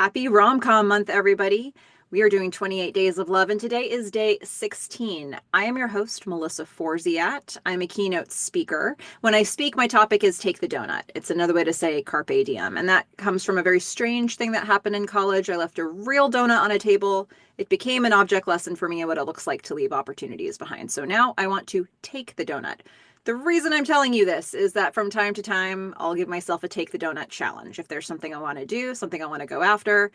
Happy Rom-Com Month, everybody. We are doing 28 Days of Love, and today is day 16. I am your host, Melissa Forziat. I'm a keynote speaker. When I speak, my topic is Take the Doughnut. It's another way to say Carpe Diem, and that comes from a very strange thing that happened in college. I left a real donut on a table. It became an object lesson for me of what it looks like to leave opportunities behind. So now I want to take the donut. The reason I'm telling you this is that from time to time, I'll give myself a Take the Donut challenge. If there's something I want to do, something I want to go after,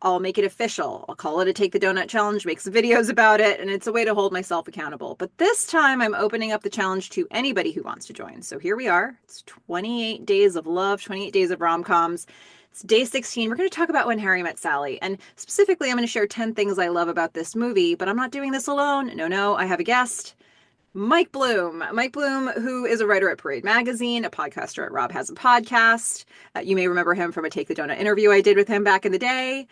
I'll make it official. I'll call it a Take the Donut challenge, make some videos about it, and it's a way to hold myself accountable. But this time, I'm opening up the challenge to anybody who wants to join. So here we are. It's 28 days of love, 28 days of rom-coms. It's day 16. We're going to talk about When Harry Met Sally. And specifically, I'm going to share 10 things I love about this movie, but I'm not doing this alone. No, I have a guest. Mike Bloom. Mike Bloom, who is a writer at Parade Magazine, a podcaster at Rob Has a Podcast. You may remember him from a Take the Donut interview I did with him back in the day.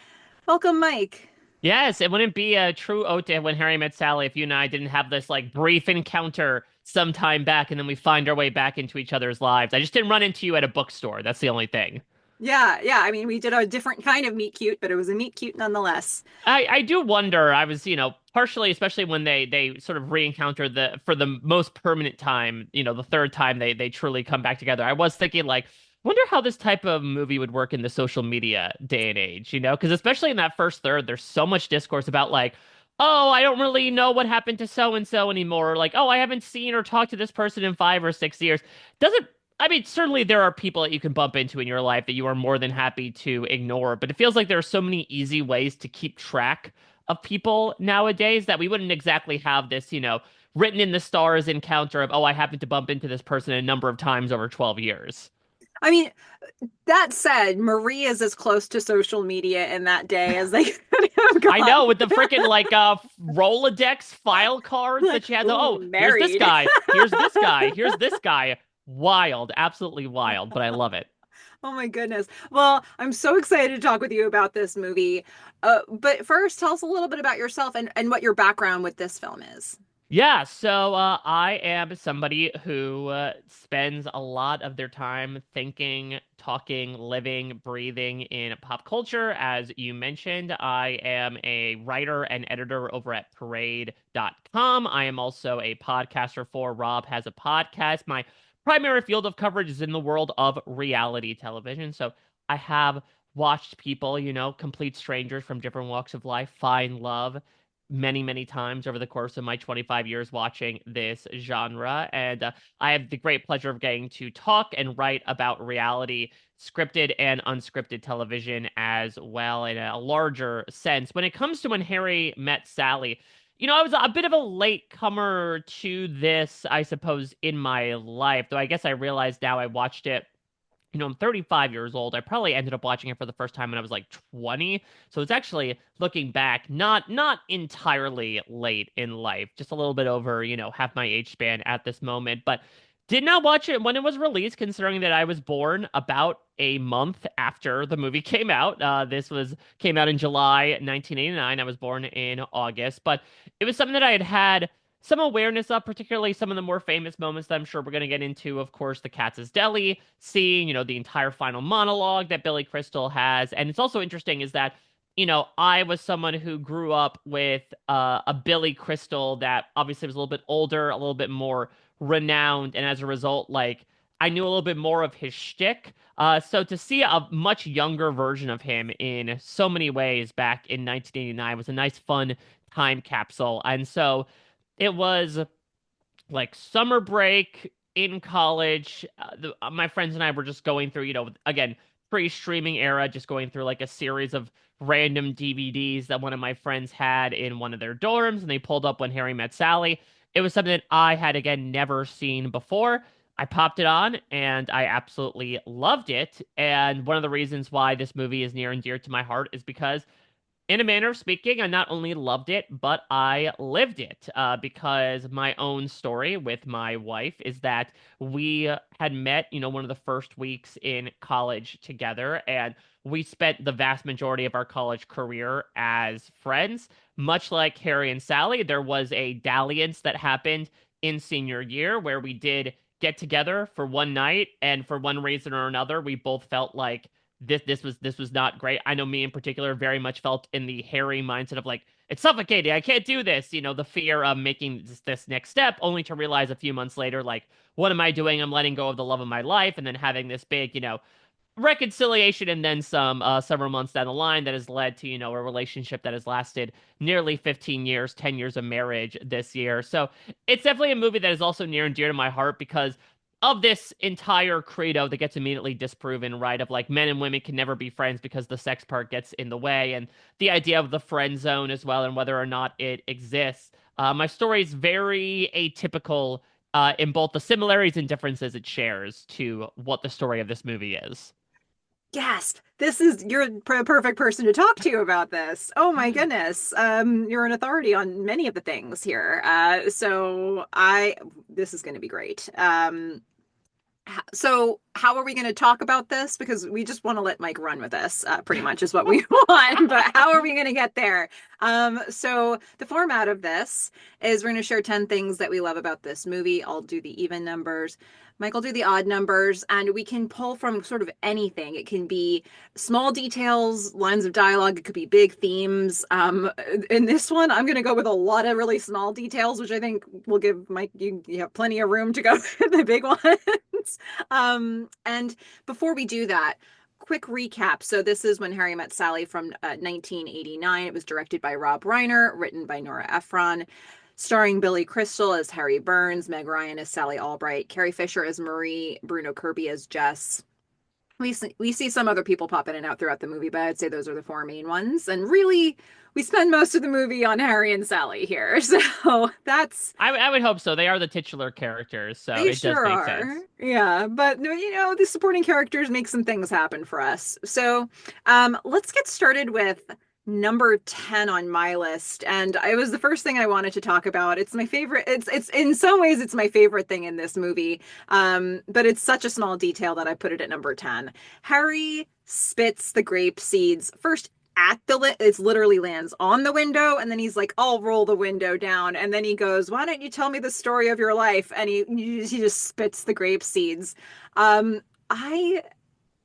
Welcome, Mike. Yes, it wouldn't be a true ode to When Harry Met Sally if you and I didn't have this brief encounter some time back and then we find our way back into each other's lives. I just didn't run into you at a bookstore. That's the only thing. Yeah. I mean, we did a different kind of meet cute, but it was a meet cute nonetheless. I do wonder. I was, partially, especially when they sort of re-encounter for the most permanent time, the third time they truly come back together. I was thinking wonder how this type of movie would work in the social media day and age, because especially in that first third, there's so much discourse about oh, I don't really know what happened to so and so anymore. Or oh, I haven't seen or talked to this person in 5 or 6 years. Doesn't I mean, certainly there are people that you can bump into in your life that you are more than happy to ignore, but it feels like there are so many easy ways to keep track of people nowadays that we wouldn't exactly have this, written in the stars encounter of, oh, I happened to bump into this person a number of times over 12 years. I mean, that said, Marie is as close to social media in that day as they could have I know, gone. with the freaking Rolodex file cards that Like, she had. ooh, Oh, here's this married. guy. Here's this guy. Here's this guy. Wild, absolutely wild, but I love it. Oh my goodness. Well, I'm so excited to talk with you about this movie. But first, tell us a little bit about yourself and what your background with this film is. Yeah, so I am somebody who spends a lot of their time thinking, talking, living, breathing in pop culture. As you mentioned, I am a writer and editor over at Parade.com. I am also a podcaster for Rob Has a Podcast. My primary field of coverage is in the world of reality television. So I have watched people, complete strangers from different walks of life, find love many, many times over the course of my 25 years watching this genre. And I have the great pleasure of getting to talk and write about reality, scripted and unscripted television as well in a larger sense. When it comes to When Harry Met Sally, I was a bit of a late comer to this, I suppose, in my life, though I guess I realized now I watched it. I'm 35 years old. I probably ended up watching it for the first time when I was 20. So it's actually looking back, not entirely late in life, just a little bit over, half my age span at this moment. But did not watch it when it was released, considering that I was born about a month after the movie came out. This came out in July 1989. I was born in August, but it was something that I had some awareness of, particularly some of the more famous moments that I'm sure we're going to get into. Of course, the Katz's Deli scene, the entire final monologue that Billy Crystal has. And it's also interesting is that, I was someone who grew up with a Billy Crystal that obviously was a little bit older, a little bit more renowned. And as a result, I knew a little bit more of his shtick. So to see a much younger version of him in so many ways back in 1989 was a nice, fun time capsule. And so it was summer break in college. My friends and I were just going through, again, pre-streaming era, just going through a series of random DVDs that one of my friends had in one of their dorms, and they pulled up When Harry Met Sally. It was something that I had, again, never seen before. I popped it on and I absolutely loved it. And one of the reasons why this movie is near and dear to my heart is because in a manner of speaking, I not only loved it, but I lived it because my own story with my wife is that we had met, one of the first weeks in college together, and we spent the vast majority of our college career as friends. Much like Harry and Sally, there was a dalliance that happened in senior year where we did get together for one night, and for one reason or another, we both felt like this was not great. I know me in particular very much felt in the Harry mindset of like, it's suffocating, I can't do this, the fear of making this next step, only to realize a few months later, like, what am I doing? I'm letting go of the love of my life, and then having this big, reconciliation and then some several months down the line that has led to a relationship that has lasted nearly 15 years, 10 years of marriage this year. So it's definitely a movie that is also near and dear to my heart because of this entire credo that gets immediately disproven, right? Of like men and women can never be friends because the sex part gets in the way, and the idea of the friend zone as well and whether or not it exists. My story is very atypical in both the similarities and differences it shares to what the story of this movie is. Gasp. You're a perfect person to talk to about this. Oh my goodness. You're an authority on many of the things here. This is going to be great. So how are we going to talk about this? Because we just want to let Mike run with this, pretty much is what we want. But how are we going to get there? So the format of this is we're going to share 10 things that we love about this movie. I'll do the even numbers. Mike will do the odd numbers, and we can pull from sort of anything. It can be small details, lines of dialogue. It could be big themes. In this one, I'm going to go with a lot of really small details, which I think will give Mike, you have plenty of room to go with the big ones. And before we do that, quick recap. So this is When Harry Met Sally from 1989. It was directed by Rob Reiner, written by Nora Ephron, starring Billy Crystal as Harry Burns, Meg Ryan as Sally Albright, Carrie Fisher as Marie, Bruno Kirby as Jess. We see some other people pop in and out throughout the movie, but I'd say those are the four main ones. And really, we spend most of the movie on Harry and Sally here. So that's I would hope so. They are the titular characters, so they it does sure make are. sense. Yeah, but the supporting characters make some things happen for us. So, let's get started with number 10 on my list. And it was the first thing I wanted to talk about. It's my favorite. It's in some ways it's my favorite thing in this movie. But it's such a small detail that I put it at number 10. Harry spits the grape seeds first at it's literally lands on the window, and then he's like, I'll roll the window down, and then he goes, why don't you tell me the story of your life? And he just spits the grape seeds. I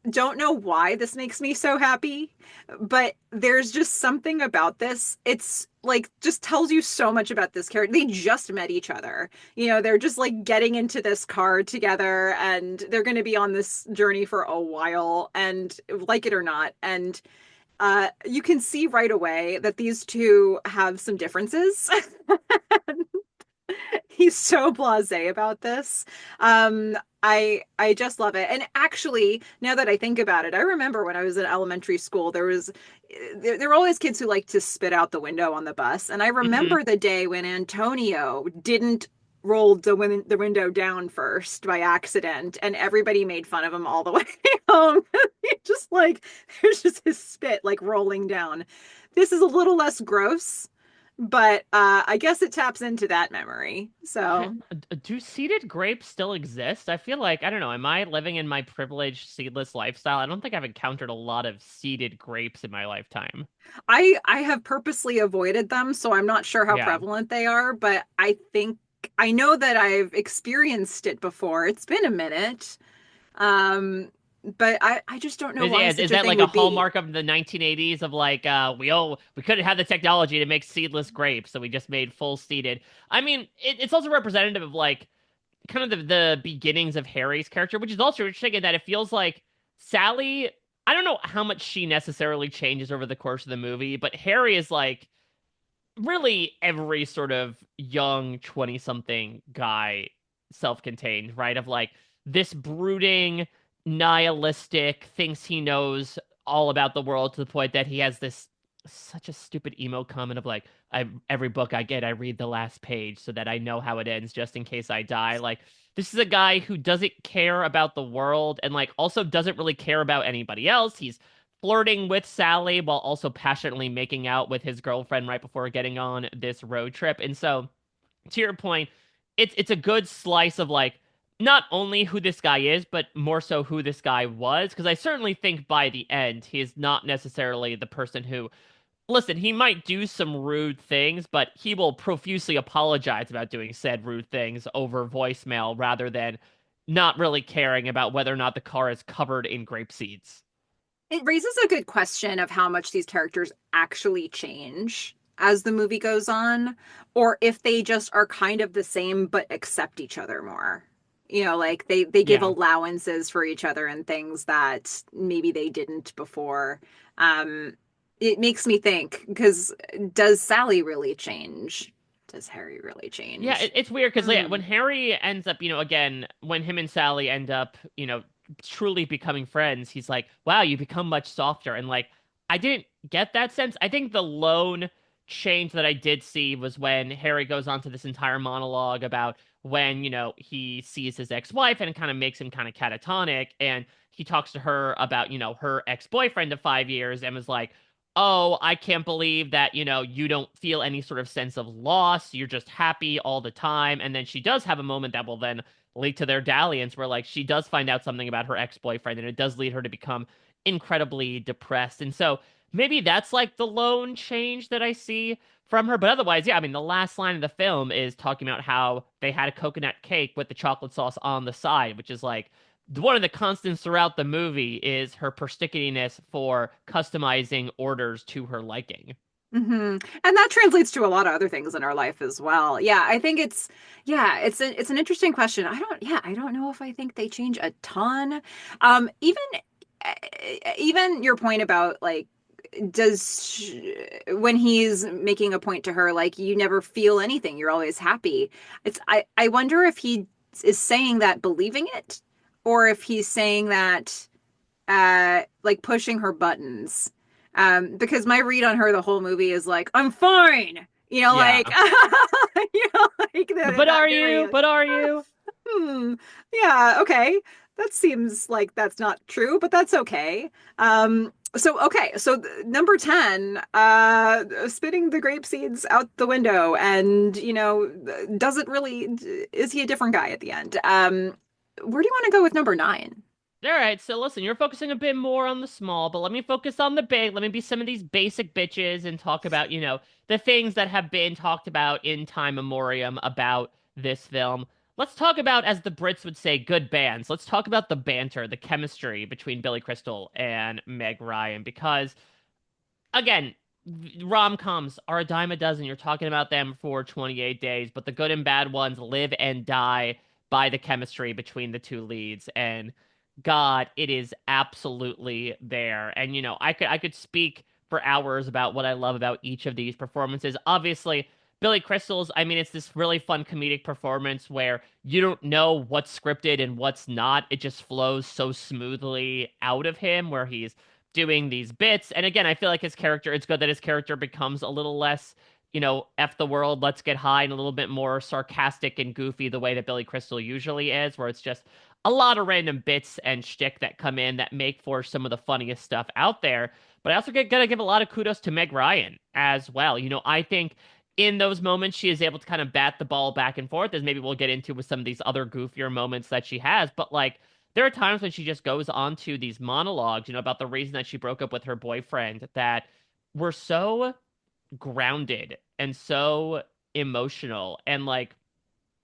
don't know why this makes me so happy, but there's just something about this. It's like just tells you so much about this character. They just met each other. They're just like getting into this car together, and they're going to be on this journey for a while, and like it or not. And you can see right away that these two have some differences. He's so blasé about this. I just love it. And actually, now that I think about it, I remember when I was in elementary school, there were always kids who liked to spit out the window on the bus. And I Hmm. remember the day when Antonio didn't roll the window down first by accident, and everybody made fun of him all the way home. Just like there's just his spit like rolling down. This is a little less gross, but I guess it taps into that memory. So Do seeded grapes still exist? I feel like, I don't know, am I living in my privileged seedless lifestyle? I don't think I've encountered a lot of seeded grapes in my lifetime. I have purposely avoided them, so I'm not sure how Yeah. prevalent they are, but I know that I've experienced it before. It's been a minute. Um, but I just don't know why Is such a that thing like a would be. hallmark of the 1980s of like we couldn't have the technology to make seedless grapes, so we just made full seeded. I mean, it's also representative of like kind of the beginnings of Harry's character, which is also interesting in that it feels like Sally, I don't know how much she necessarily changes over the course of the movie, but Harry is like really every sort of young 20 something guy self-contained, right? Of like this brooding, nihilistic, thinks he knows all about the world to the point that he has this such a stupid emo comment of like, every book I get, I read the last page so that I know how it ends just in case I die. Like, this is a guy who doesn't care about the world and like also doesn't really care about anybody else. He's flirting with Sally while also passionately making out with his girlfriend right before getting on this road trip. And so, to your point, it's a good slice of like not only who this guy is, but more so who this guy was. Because I certainly think by the end, he is not necessarily the person who, listen, he might do some rude things, but he will profusely apologize about doing said rude things over voicemail rather than not really caring about whether or not the car is covered in grape seeds. It raises a good question of how much these characters actually change as the movie goes on, or if they just are kind of the same but accept each other more. Like they give Yeah. allowances for each other and things that maybe they didn't before. Um, it makes me think, because does Sally really change? Does Harry really Yeah, change? it's weird because Hmm. when Harry ends up, again, when him and Sally end up, truly becoming friends, he's like, wow, you become much softer. And like, I didn't get that sense. I think the lone change that I did see was when Harry goes on to this entire monologue about when, he sees his ex-wife and it kind of makes him kind of catatonic. And he talks to her about, her ex-boyfriend of 5 years and was like, oh, I can't believe that, you don't feel any sort of sense of loss. You're just happy all the time. And then she does have a moment that will then lead to their dalliance where, like, she does find out something about her ex-boyfriend and it does lead her to become incredibly depressed. And so maybe that's like the lone change that I see from her. But otherwise, yeah, I mean, the last line of the film is talking about how they had a coconut cake with the chocolate sauce on the side, which is like, one of the constants throughout the movie is her persnicketyness for customizing orders to her liking. Hmm. And that translates to a lot of other things in our life as well. Yeah, I think it's an interesting question. I don't know if I think they change a ton. Even even your point about like when he's making a point to her, like, you never feel anything, you're always happy. I wonder if he is saying that believing it, or if he's saying that like pushing her buttons. Because my read on her the whole movie is like, I'm fine. Like, Yeah. like But that are very you? like, But are you? hmm, yeah, okay. That seems like that's not true, but that's okay. So number 10, spitting the grape seeds out the window, and does it really, is he a different guy at the end? Where do you want to go with number 9? All right, so listen, you're focusing a bit more on the small, but let me focus on the big. Let me be some of these basic bitches and talk about, the things that have been talked about in time memoriam about this film. Let's talk about, as the Brits would say, good bands. Let's talk about the banter, the chemistry between Billy Crystal and Meg Ryan, because again, rom-coms are a dime a dozen. You're talking about them for 28 days, but the good and bad ones live and die by the chemistry between the two leads. And God, it is absolutely there. And I could speak for hours about what I love about each of these performances. Obviously, Billy Crystal's, I mean, it's this really fun comedic performance where you don't know what's scripted and what's not. It just flows so smoothly out of him, where he's doing these bits. And again, I feel like his character, it's good that his character becomes a little less, F the world, let's get high, and a little bit more sarcastic and goofy the way that Billy Crystal usually is, where it's just a lot of random bits and shtick that come in that make for some of the funniest stuff out there. But I also gotta give a lot of kudos to Meg Ryan as well. I think in those moments she is able to kind of bat the ball back and forth, as maybe we'll get into with some of these other goofier moments that she has. But like, there are times when she just goes on to these monologues, about the reason that she broke up with her boyfriend, that were so grounded and so emotional. And like,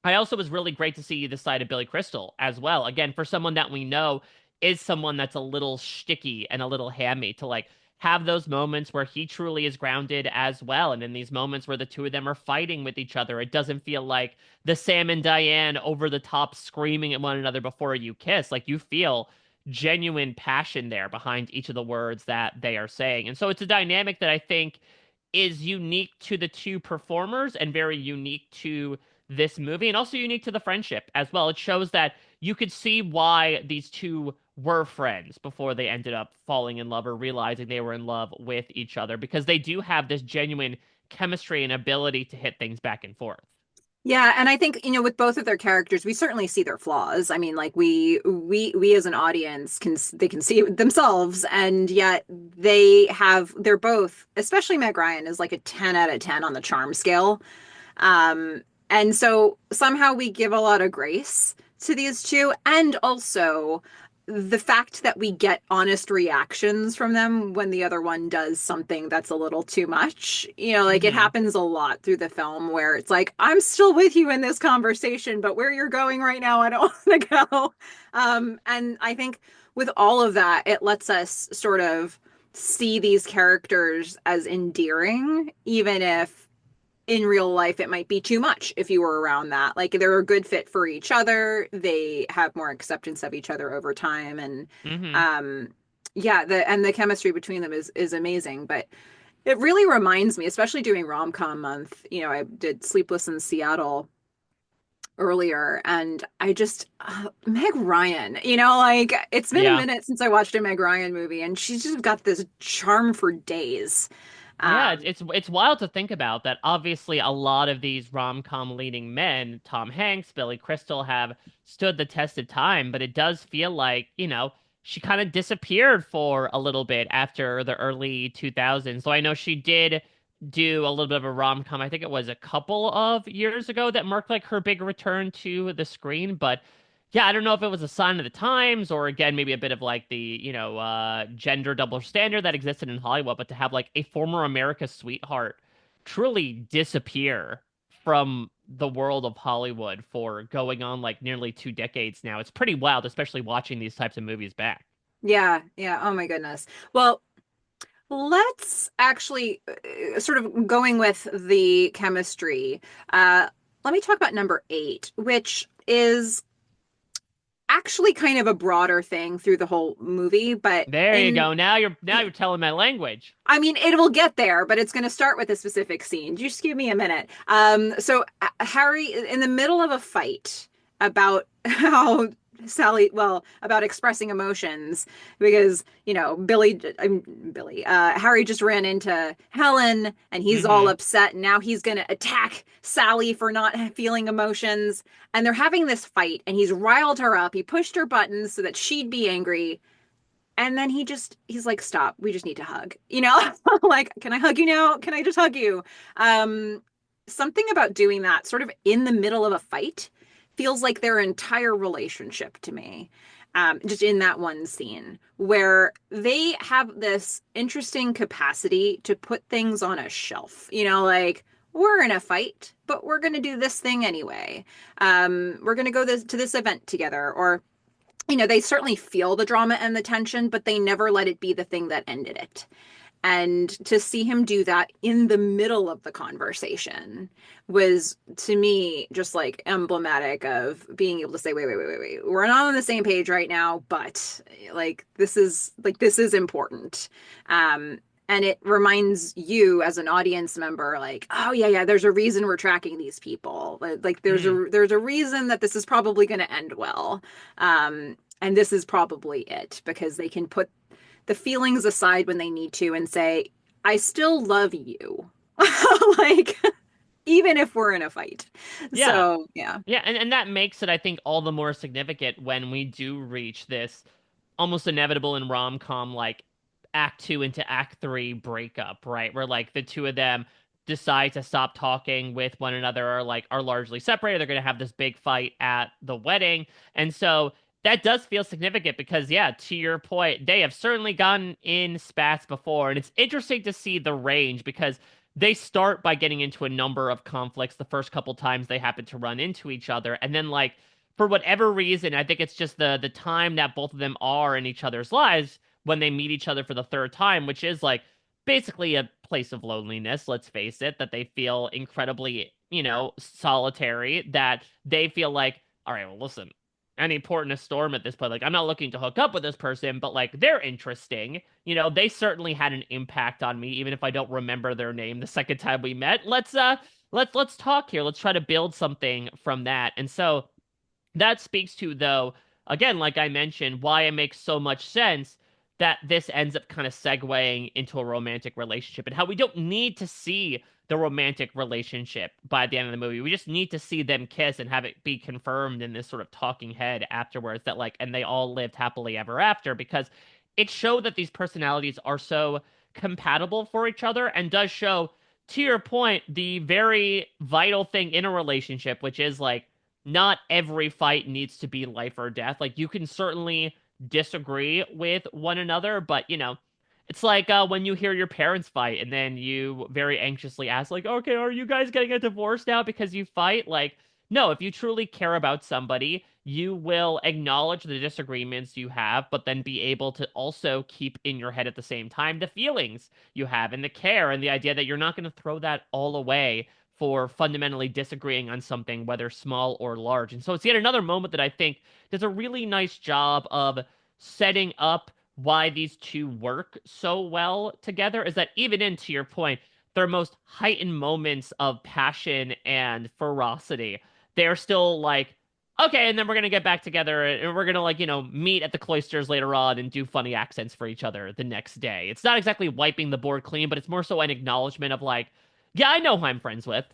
I also was really great to see the side of Billy Crystal as well. Again, for someone that we know is someone that's a little shticky and a little hammy, to like have those moments where he truly is grounded as well. And in these moments where the two of them are fighting with each other, it doesn't feel like the Sam and Diane over the top screaming at one another before you kiss. Like, you feel genuine passion there behind each of the words that they are saying. And so it's a dynamic that I think is unique to the two performers and very unique to this movie, and also unique to the friendship as well. It shows that you could see why these two were friends before they ended up falling in love or realizing they were in love with each other, because they do have this genuine chemistry and ability to hit things back and forth. Yeah, and I think, with both of their characters, we certainly see their flaws. I mean, like, we as an audience can see it themselves, and yet they're both, especially Meg Ryan is like a 10 out of 10 on the charm scale. And so somehow we give a lot of grace to these two, and also the fact that we get honest reactions from them when the other one does something that's a little too much, like it Hmm. happens a lot through the film where it's like, I'm still with you in this conversation, but where you're going right now, I don't want to go. And I think with all of that, it lets us sort of see these characters as endearing, even if in real life it might be too much if you were around that. Like they're a good fit for each other. They have more acceptance of each other over time. And Hmm. um yeah, the chemistry between them is amazing. But it really reminds me, especially doing rom-com month, I did Sleepless in Seattle earlier, and I just Meg Ryan, like it's been a Yeah. minute since I watched a Meg Ryan movie, and she's just got this charm for days. Yeah, um it's wild to think about that. Obviously, a lot of these rom-com leading men, Tom Hanks, Billy Crystal, have stood the test of time, but it does feel like, she kind of disappeared for a little bit after the early 2000s. So I know she did do a little bit of a rom-com. I think it was a couple of years ago that marked like her big return to the screen, but yeah, I don't know if it was a sign of the times or again maybe a bit of like the gender double standard that existed in Hollywood, but to have like a former America's sweetheart truly disappear from the world of Hollywood for going on like nearly 2 decades now, it's pretty wild, especially watching these types of movies back. yeah, yeah, oh my goodness. Well, let's actually sort of going with the chemistry. Let me talk about number 8, which is actually kind of a broader thing through the whole movie, but There you in go. Now you're telling my language. I mean, it will get there, but it's going to start with a specific scene. Just give me a minute. So Harry, in the middle of a fight about how about expressing emotions, because Harry just ran into Helen, and he's all Mm-hmm. upset, and now he's going to attack Sally for not feeling emotions, and they're having this fight, and he's riled her up. He pushed her buttons so that she'd be angry, and then he's like, stop, we just need to hug, like, can I hug you now? Can I just hug you? um Something about doing that sort of in the middle of a fight feels like their entire relationship to me. Just in that one scene where they have this interesting capacity to put things on a shelf, like, we're in a fight, but we're going to do this thing anyway. We're going to go to this event together, or they certainly feel the drama and the tension, but they never let it be the thing that ended it. And to see him do that in the middle of the conversation was, to me, just like emblematic of being able to say, wait. We're not on the same page right now, but this is important. And it reminds you as an audience member, like, oh yeah, there's a reason we're tracking these people. Like there's a reason that this is probably going to end well. And this is probably it, because they can put the feelings aside when they need to and say, I still love you. Like, even if we're in a fight. Yeah. So, yeah. Yeah, and that makes it, I think, all the more significant when we do reach this almost inevitable in rom-com like act 2 into act 3 breakup, right? Where like the two of them decide to stop talking with one another, or like are largely separated. They're going to have this big fight at the wedding. And so that does feel significant because yeah, to your point, they have certainly gotten in spats before, and it's interesting to see the range because they start by getting into a number of conflicts the first couple times they happen to run into each other, and then like for whatever reason, I think it's just the time that both of them are in each other's lives when they meet each other for the third time, which is like basically a place of loneliness, let's face it, that they feel incredibly, solitary, that they feel like, all right, well, listen, any port in a storm at this point. Like, I'm not looking to hook up with this person, but like they're interesting. They certainly had an impact on me, even if I don't remember their name the second time we met. Let's talk here. Let's try to build something from that. And so that speaks to, though, again, like I mentioned, why it makes so much sense that this ends up kind of segueing into a romantic relationship, and how we don't need to see the romantic relationship by the end of the movie. We just need to see them kiss and have it be confirmed in this sort of talking head afterwards that, like, and they all lived happily ever after, because it showed that these personalities are so compatible for each other, and does show, to your point, the very vital thing in a relationship, which is like, not every fight needs to be life or death. Like, you can certainly disagree with one another, but it's like when you hear your parents fight and then you very anxiously ask, like, okay, are you guys getting a divorce now because you fight? Like, no, if you truly care about somebody, you will acknowledge the disagreements you have, but then be able to also keep in your head at the same time the feelings you have and the care and the idea that you're not going to throw that all away for fundamentally disagreeing on something, whether small or large. And so it's yet another moment that I think does a really nice job of setting up why these two work so well together, is that even into your point, their most heightened moments of passion and ferocity, they're still like, okay, and then we're gonna get back together and we're gonna, like, meet at the cloisters later on and do funny accents for each other the next day. It's not exactly wiping the board clean, but it's more so an acknowledgement of like, yeah, I know who I'm friends with.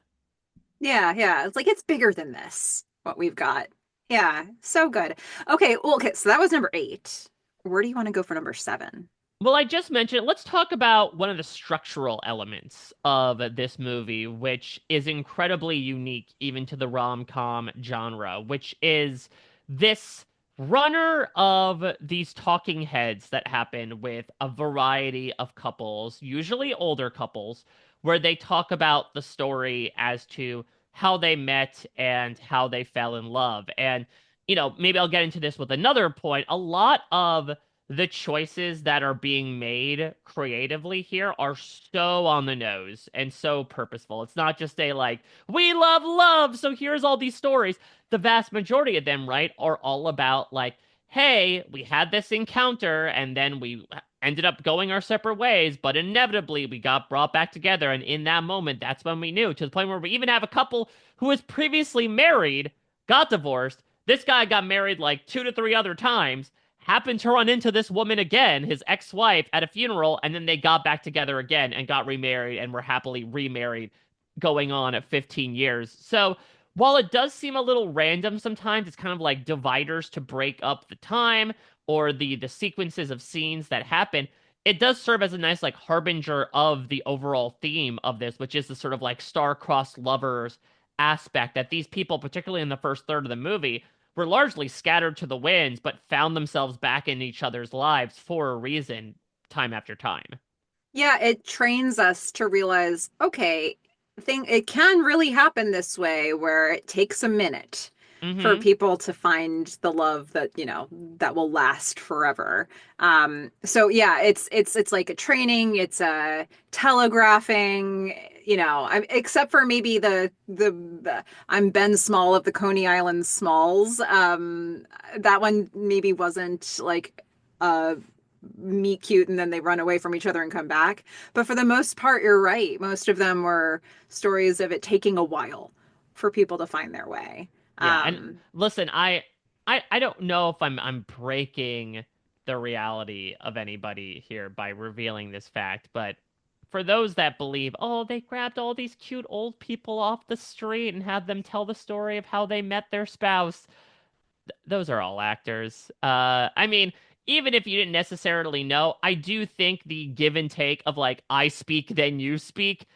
Yeah, yeah. It's like it's bigger than this, what we've got. Yeah, so good. Okay, well, okay, so that was number 8. Where do you want to go for number 7? Well, I just mentioned, let's talk about one of the structural elements of this movie, which is incredibly unique even to the rom-com genre, which is this runner of these talking heads that happen with a variety of couples, usually older couples, where they talk about the story as to how they met and how they fell in love. And, maybe I'll get into this with another point. A lot of the choices that are being made creatively here are so on the nose and so purposeful. It's not just a like, we love love, so here's all these stories. The vast majority of them, right, are all about like, hey, we had this encounter and then we ended up going our separate ways, but inevitably we got brought back together. And in that moment, that's when we knew, to the point where we even have a couple who was previously married, got divorced. This guy got married like 2 to 3 other times, happened to run into this woman again, his ex-wife, at a funeral, and then they got back together again and got remarried and were happily remarried going on at 15 years. So while it does seem a little random sometimes, it's kind of like dividers to break up the time or the sequences of scenes that happen. It does serve as a nice like harbinger of the overall theme of this, which is the sort of like star-crossed lovers aspect that these people, particularly in the first third of the movie, were largely scattered to the winds, but found themselves back in each other's lives for a reason, time after time. Yeah, it trains us to realize, okay, it can really happen this way where it takes a minute for Mm-hmm. people to find the love that, that will last forever. So yeah, it's like a training, it's a telegraphing, except for maybe the I'm Ben Small of the Coney Island Smalls. That one maybe wasn't like meet cute and then they run away from each other and come back. But for the most part, you're right. Most of them were stories of it taking a while for people to find their way. Yeah, and Um, listen, I don't know if I'm breaking the reality of anybody here by revealing this fact, but for those that believe, oh, they grabbed all these cute old people off the street and had them tell the story of how they met their spouse, those are all actors. I mean, even if you didn't necessarily know, I do think the give and take of like I speak then you speak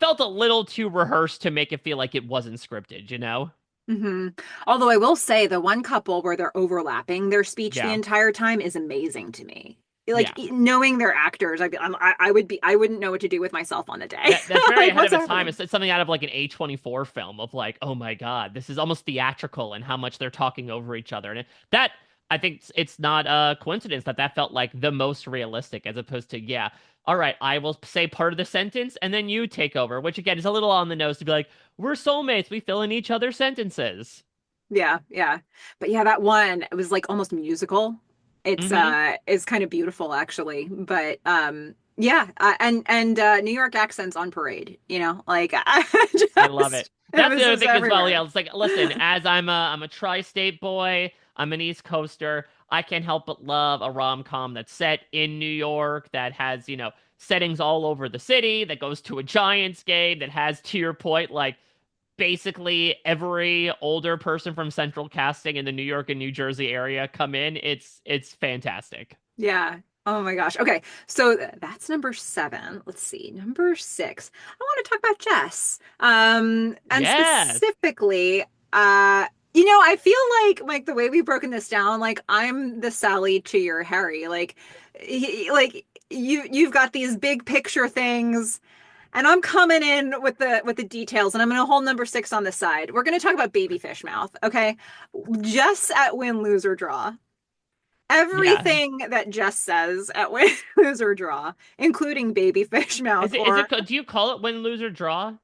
felt a little too rehearsed to make it feel like it wasn't scripted, you know? hmm Although I will say the one couple where they're overlapping their speech the Yeah. entire time is amazing to me. Like Yeah. knowing they're actors, I wouldn't know what to do with myself on a day. That's very Like ahead what's of its time. happening? It's something out of like an A24 film of like, oh my God, this is almost theatrical and how much they're talking over each other. And that, I think it's not a coincidence that that felt like the most realistic as opposed to, yeah, all right, I will say part of the sentence and then you take over, which again is a little on the nose to be like, we're soulmates, we fill in each other's sentences. Yeah, yeah. But yeah, that one, it was like almost musical. Hmm. It's kind of beautiful actually. But yeah, and New York accents on parade, like I I love it. it That's was the other just thing as well. everywhere. Yeah, it's like, listen, as I'm a tri-state boy, I'm an East Coaster. I can't help but love a rom-com that's set in New York, that has, settings all over the city, that goes to a Giants game, that has, to your point, like basically every older person from central casting in the New York and New Jersey area come in. It's fantastic. Yeah. Oh my gosh. Okay. So that's number 7. Let's see. Number 6. I want to talk about Jess. And Yes. specifically, I feel like the way we've broken this down, like I'm the Sally to your Harry. Like you've got these big picture things, and I'm coming in with the details, and I'm gonna hold number six on the side. We're gonna talk about baby fish mouth, okay? Just at win, lose, or draw. Yeah. Everything that Jess says at win, lose, or draw, including baby fish mouth, Is it, or do you call it win, lose, or draw?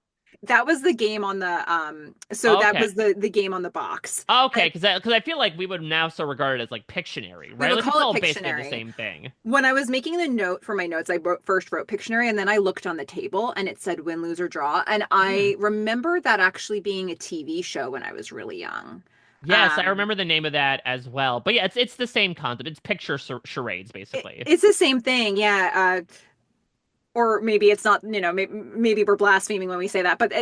that was the game on the so that Okay. was the game on the box. Okay, And because I feel like we would now still regard it as like Pictionary, we right? would Like it's call it all basically the Pictionary. same thing. When I was making the note for my notes, first wrote Pictionary, and then I looked on the table and it said win, lose, or draw. And Hmm. I remember that actually being a TV show when I was really young. Yes, I Um, remember the name of that as well. But yeah, it's the same concept. It's picture charades, basically. it's the same thing, yeah. Or maybe it's not, maybe we're blaspheming when we say that, but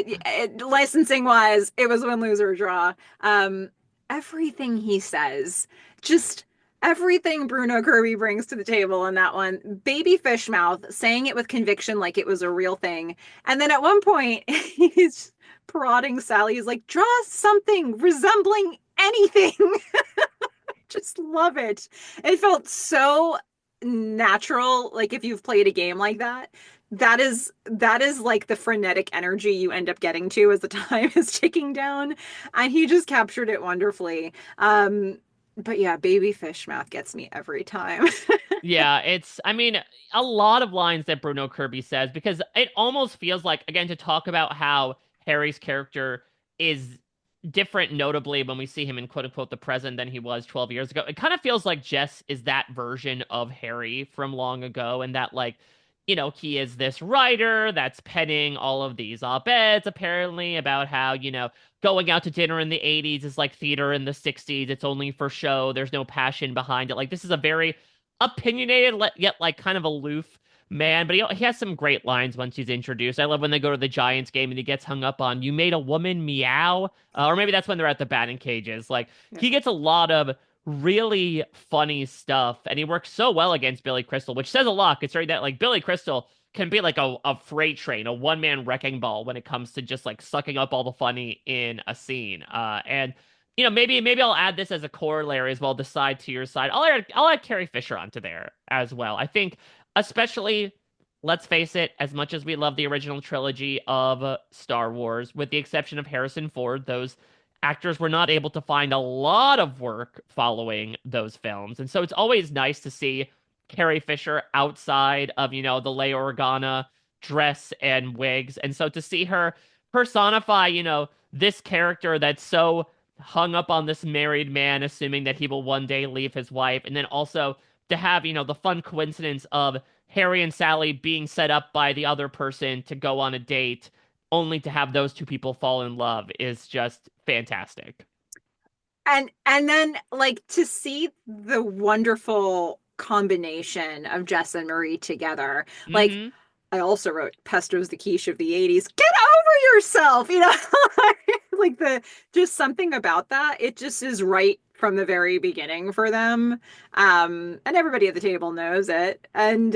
licensing wise, it was win, lose, or draw. Um, Everything he says, just everything Bruno Kirby brings to the table in that one. Baby fish mouth, saying it with conviction like it was a real thing. And then at one point, he's prodding Sally. He's like, draw something resembling anything. Just love it. It felt so natural. Like if you've played a game like that, that is like the frenetic energy you end up getting to as the time is ticking down. And he just captured it wonderfully. But yeah, baby fish mouth gets me every time. Yeah, I mean, a lot of lines that Bruno Kirby says because it almost feels like, again, to talk about how Harry's character is different, notably when we see him in quote unquote the present than he was 12 years ago. It kind of feels like Jess is that version of Harry from long ago, and that, like, he is this writer that's penning all of these op-eds apparently about how, going out to dinner in the 80s is like theater in the 60s. It's only for show. There's no passion behind it. Like, this is a very opinionated yet like kind of aloof man, but he has some great lines once he's introduced. I love when they go to the Giants game and he gets hung up on "you made a woman meow," or maybe that's when they're at the batting cages. Like, he gets a lot of really funny stuff, and he works so well against Billy Crystal, which says a lot considering that like Billy Crystal can be like a freight train, a one-man wrecking ball when it comes to just like sucking up all the funny in a scene. And maybe I'll add this as a corollary as well, the side to your side. I'll add Carrie Fisher onto there as well. I think, especially, let's face it, as much as we love the original trilogy of Star Wars, with the exception of Harrison Ford, those actors were not able to find a lot of work following those films. And so it's always nice to see Carrie Fisher outside of, the Leia Organa dress and wigs. And so to see her personify, this character that's so hung up on this married man, assuming that he will one day leave his wife, and then also to have, the fun coincidence of Harry and Sally being set up by the other person to go on a date, only to have those two people fall in love is just fantastic. And then like to see the wonderful combination of Jess and Marie together. Like Hmm. I also wrote Pesto's the quiche of the 80s. Get over yourself, like the just something about that. It just is right from the very beginning for them. And everybody at the table knows it. And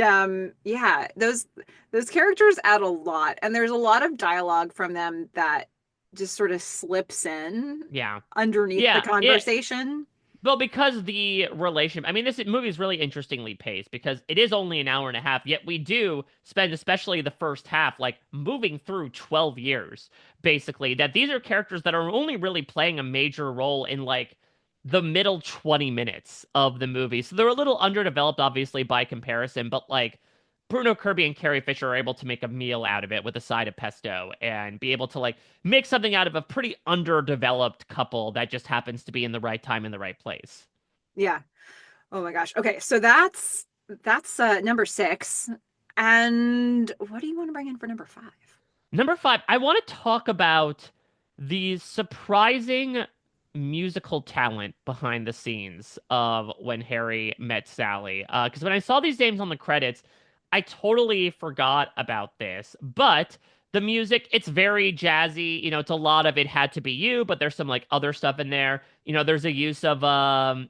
yeah, those characters add a lot. And there's a lot of dialogue from them that just sort of slips in Yeah. underneath the Yeah. conversation. Well, because the relationship, I mean, this movie is really interestingly paced because it is only an hour and a half, yet we do spend, especially the first half, like moving through 12 years, basically. That these are characters that are only really playing a major role in like the middle 20 minutes of the movie. So they're a little underdeveloped, obviously, by comparison, but like Bruno Kirby and Carrie Fisher are able to make a meal out of it with a side of pesto and be able to like make something out of a pretty underdeveloped couple that just happens to be in the right time in the right place. Yeah. Oh my gosh. Okay, so that's number six. And what do you want to bring in for number five? Number five, I want to talk about the surprising musical talent behind the scenes of When Harry Met Sally. Because when I saw these names on the credits, I totally forgot about this. But the music, it's very jazzy. It's a lot of It Had to Be You, but there's some like other stuff in there. There's a use of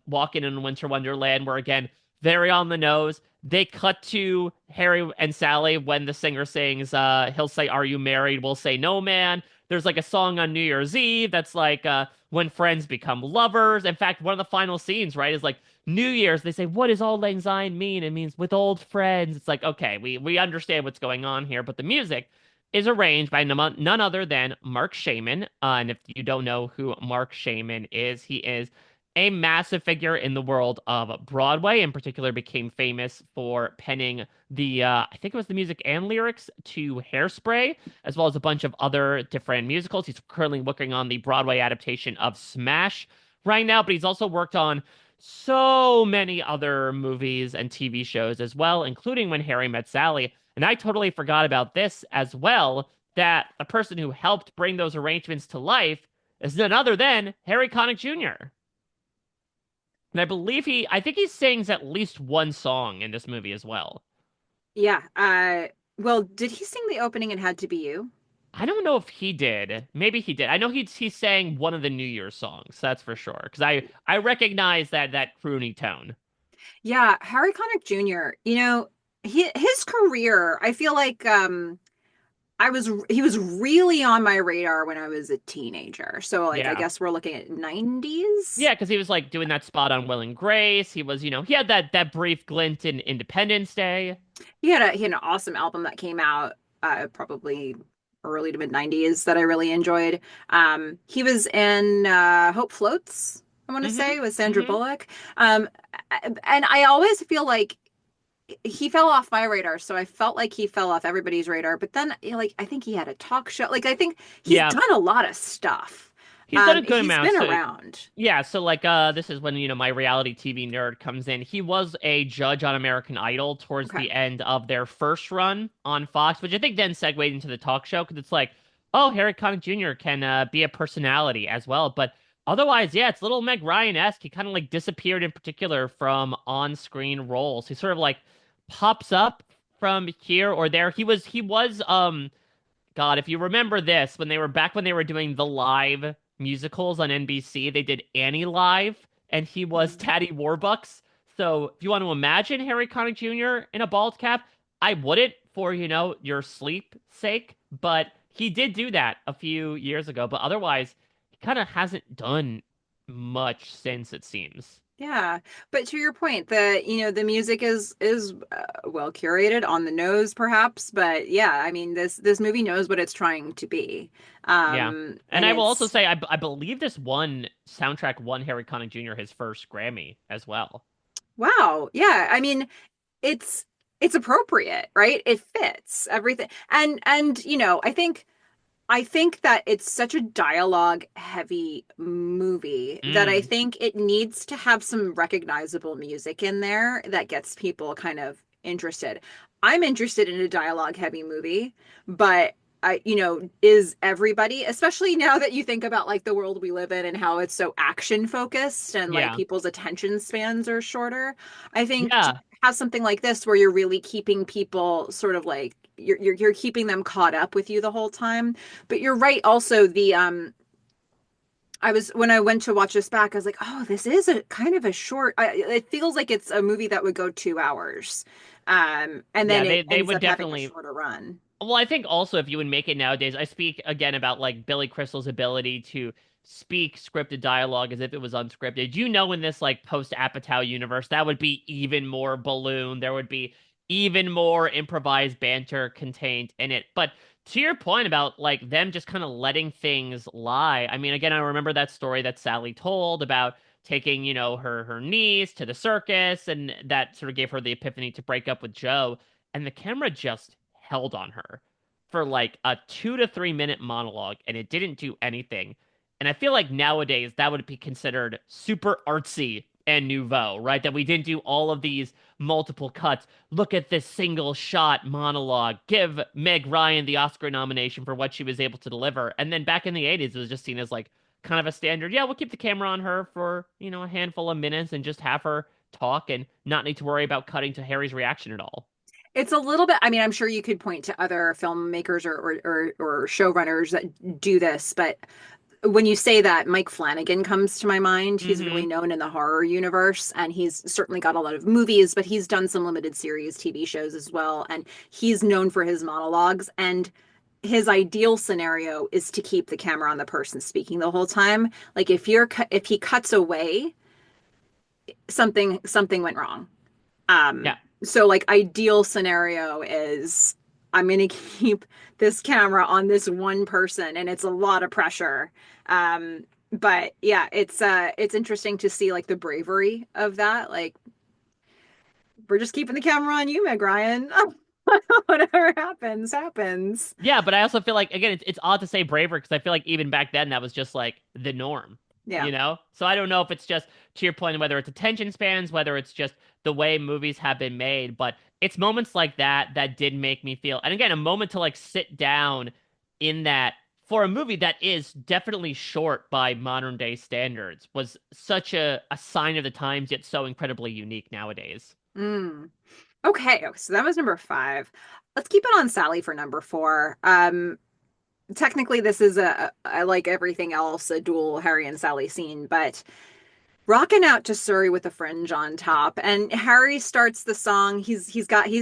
Walking in Winter Wonderland, where again, very on the nose. They cut to Harry and Sally when the singer sings, he'll say, "Are you married?" We'll say, "No, man." There's like a song on New Year's Eve that's like when friends become lovers. In fact, one of the final scenes, right, is like New Year's. They say, "What does Auld Lang Syne mean?" It means with old friends. It's like, okay, we understand what's going on here, but the music is arranged by none other than Mark Shaman. And if you don't know who Mark Shaman is, he is a massive figure in the world of Broadway. In particular, became famous for penning I think it was the music and lyrics to Hairspray, as well as a bunch of other different musicals. He's currently working on the Broadway adaptation of Smash right now, but he's also worked on so many other movies and TV shows as well, including When Harry Met Sally. And I totally forgot about this as well, that the person who helped bring those arrangements to life is none other than Harry Connick Jr. And I think he sings at least one song in this movie as well. Yeah. Well, did he sing the opening It Had to Be You? I don't know if he did. Maybe he did. I know he sang one of the New Year's songs. That's for sure. Because I recognize that croony tone. Yeah, Harry Connick Jr., his career, I feel like he was really on my radar when I was a teenager. So like I Yeah. guess we're looking at 90s. Yeah, because he was like doing that spot on Will and Grace. He was, he had that brief glint in Independence Day. He had an awesome album that came out probably early to mid 90s that I really enjoyed. He was in Hope Floats, I want to Mm-hmm. say, with Sandra Mm-hmm. Bullock. And I always feel like he fell off my radar, so I felt like he fell off everybody's radar. But then, like, I think he had a talk show. Like, I think he's Yeah. done a lot of stuff. He's done a good He's amount. been So around. yeah, so like this is when my reality TV nerd comes in. He was a judge on American Idol towards Okay. the end of their first run on Fox, which I think then segued into the talk show because it's like, oh, Harry Connick Jr. can be a personality as well. But otherwise, yeah, it's little Meg Ryan-esque. He kind of like disappeared in particular from on-screen roles. He sort of like pops up from here or there. He was God, if you remember this, when they were doing the live musicals on NBC, they did Annie Live, and he was Mhm. Taddy Warbucks. So if you want to imagine Harry Connick Jr. in a bald cap, I wouldn't for, your sleep sake, but he did do that a few years ago. But otherwise, he kind of hasn't done much since, it seems. Yeah, but to your point, the music is well curated, on the nose perhaps, but yeah, I mean this movie knows what it's trying to be, Yeah. And and I will also it's say, I believe this one soundtrack won Harry Connick Jr. his first Grammy as well. wow, yeah, I mean it's it's appropriate, right? It fits everything, and I think that it's such a dialogue heavy movie that I Mm, think it needs to have some recognizable music in there that gets people kind of interested. I'm interested in a dialogue heavy movie, but is everybody, especially now that you think about like the world we live in and how it's so action focused and like yeah. people's attention spans are shorter. I think to Yeah. have something like this where you're really keeping people sort of like you're keeping them caught up with you the whole time. But you're right also the I was when I went to watch this back, I was like, oh, this is a kind of a short. It feels like it's a movie that would go 2 hours, and then Yeah, it they ends would up having a definitely. shorter run. Well, I think also if you would make it nowadays, I speak again about like Billy Crystal's ability to speak scripted dialogue as if it was unscripted. In this like post-Apatow universe, that would be even more balloon. There would be even more improvised banter contained in it. But to your point about like them just kind of letting things lie, I mean, again, I remember that story that Sally told about taking, her niece to the circus, and that sort of gave her the epiphany to break up with Joe, and the camera just held on her for like a 2 to 3 minute monologue, and it didn't do anything. And I feel like nowadays that would be considered super artsy and nouveau, right? That we didn't do all of these multiple cuts. Look at this single shot monologue. Give Meg Ryan the Oscar nomination for what she was able to deliver. And then back in the 80s, it was just seen as like kind of a standard. Yeah, we'll keep the camera on her for, a handful of minutes and just have her talk and not need to worry about cutting to Harry's reaction at all. It's a little bit. I mean, I'm sure you could point to other filmmakers or showrunners that do this, but when you say that, Mike Flanagan comes to my mind. He's really Mm-hmm. known in the horror universe, and he's certainly got a lot of movies, but he's done some limited series TV shows as well, and he's known for his monologues. And his ideal scenario is to keep the camera on the person speaking the whole time. Like if he cuts away, something went wrong. Yeah. So like ideal scenario is I'm gonna keep this camera on this one person, and it's a lot of pressure. But yeah, it's interesting to see like the bravery of that. Like we're just keeping the camera on you, Meg Ryan. Whatever happens, happens. Yeah, but I also feel like again it's odd to say braver because I feel like even back then that was just like the norm, Yeah. you know? So I don't know if it's just to your point whether it's attention spans, whether it's just the way movies have been made, but it's moments like that that did make me feel and again a moment to like sit down in that for a movie that is definitely short by modern day standards was such a sign of the times yet so incredibly unique nowadays. Mm. Okay, so that was number 5. Let's keep it on Sally for number 4. Technically, this is I like everything else, a dual Harry and Sally scene, but rocking out to Surrey with a fringe on top. And Harry starts the song. He's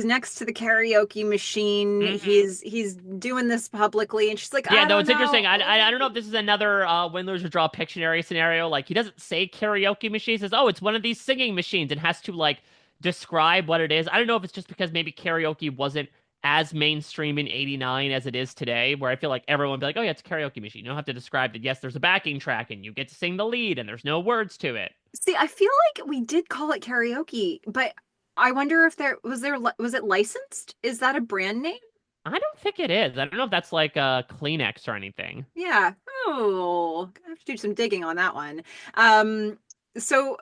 next to the karaoke machine. Mhm. He's doing this publicly, and she's like, Yeah, I no, don't it's interesting. know. I don't know if this is another win, lose, or draw Pictionary scenario. Like he doesn't say karaoke machine. He says, "Oh, it's one of these singing machines," and has to like describe what it is. I don't know if it's just because maybe karaoke wasn't as mainstream in '89 as it is today, where I feel like everyone would be like, "Oh yeah, it's a karaoke machine." You don't have to describe that. Yes, there's a backing track, and you get to sing the lead, and there's no words to it. See, I feel like we did call it karaoke, but I wonder if was it licensed? Is that a brand name? I don't think it is. I don't know if that's like a Kleenex or anything. Yeah. Oh, I have to do some digging on that one. Um, so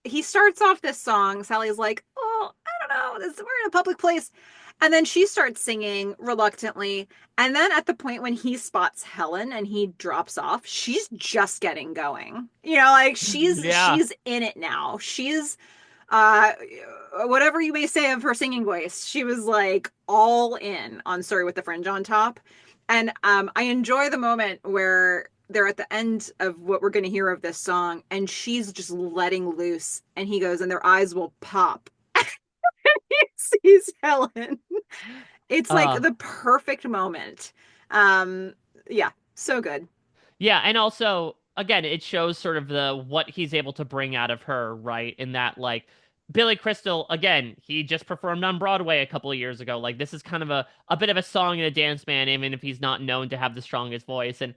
he starts off this song. Sally's like, "Oh, I don't know. We're in a public place." And then she starts singing reluctantly. And then at the point when he spots Helen and he drops off, she's just getting going. Like Yeah. she's in it now. She's uh whatever you may say of her singing voice, she was like all in on Sorry with the Fringe on Top. And I enjoy the moment where they're at the end of what we're going to hear of this song, and she's just letting loose, and he goes, and their eyes will pop. He sees Helen. It's like Uh, the perfect moment. Um, yeah, so good. Yeah, and also again, it shows sort of the what he's able to bring out of her, right? In that like Billy Crystal, again, he just performed on Broadway a couple of years ago. Like this is kind of a bit of a song and a dance man, even if he's not known to have the strongest voice. And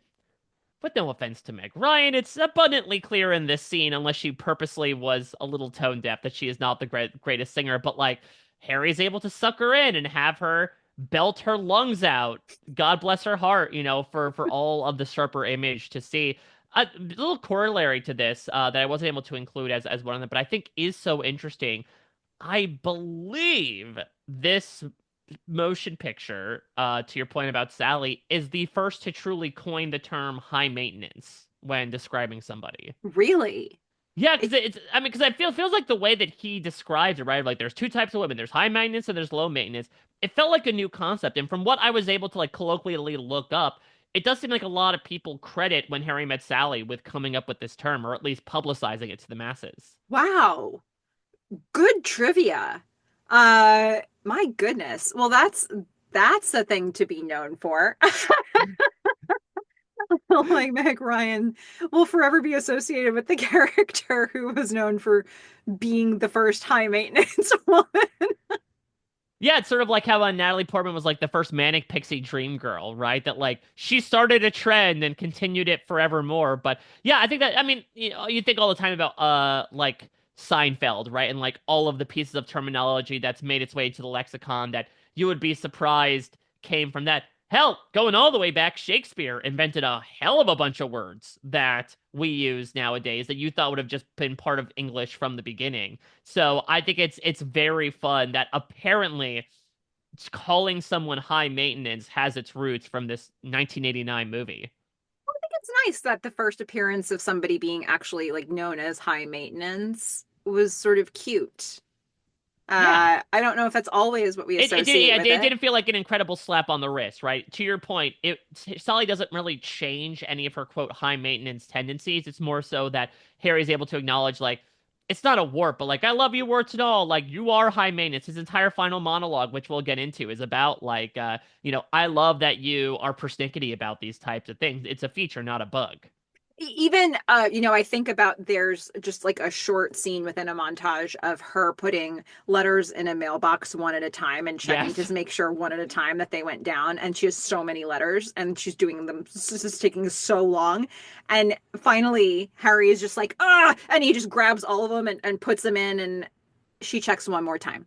but no offense to Meg Ryan, it's abundantly clear in this scene, unless she purposely was a little tone deaf, that she is not the greatest singer. But like Harry's able to suck her in and have her belt her lungs out. God bless her heart, for all of the sharper image to see. A little corollary to this that I wasn't able to include as one of them, but I think is so interesting. I believe this motion picture, to your point about Sally, is the first to truly coin the term high maintenance when describing somebody. Really? Yeah, because It, it's I mean, because I feels like the way that he describes it, right? Like there's two types of women. There's high maintenance and there's low maintenance. It felt like a new concept. And from what I was able to like colloquially look up, it does seem like a lot of people credit When Harry Met Sally with coming up with this term, or at least publicizing it to the masses. wow. Good trivia. My goodness. Well, that's a thing to be known for. Like Meg Ryan will forever be associated with the character who was known for being the first high maintenance woman. Yeah, it's sort of like how Natalie Portman was like the first manic pixie dream girl, right? That like she started a trend and continued it forevermore. But yeah, I think that I mean, you think all the time about like Seinfeld, right? And like all of the pieces of terminology that's made its way to the lexicon that you would be surprised came from that. Hell, going all the way back, Shakespeare invented a hell of a bunch of words that we use nowadays that you thought would have just been part of English from the beginning. So I think it's very fun that apparently calling someone high maintenance has its roots from this 1989 movie. I think it's nice that the first appearance of somebody being actually like known as high maintenance was sort of cute. Yeah. I don't know if that's always what we associate Yeah, with it it. didn't feel like an incredible slap on the wrist, right? To your point, Sally doesn't really change any of her quote high maintenance tendencies. It's more so that Harry's able to acknowledge like it's not a warp, but like I love you, warts and all. Like you are high maintenance. His entire final monologue, which we'll get into, is about like I love that you are persnickety about these types of things. It's a feature, not a bug. Even I think about there's just like a short scene within a montage of her putting letters in a mailbox one at a time and checking Yes. to make sure one at a time that they went down, and she has so many letters and she's doing them, this is taking so long, and finally Harry is just like and he just grabs all of them and puts them in, and she checks one more time.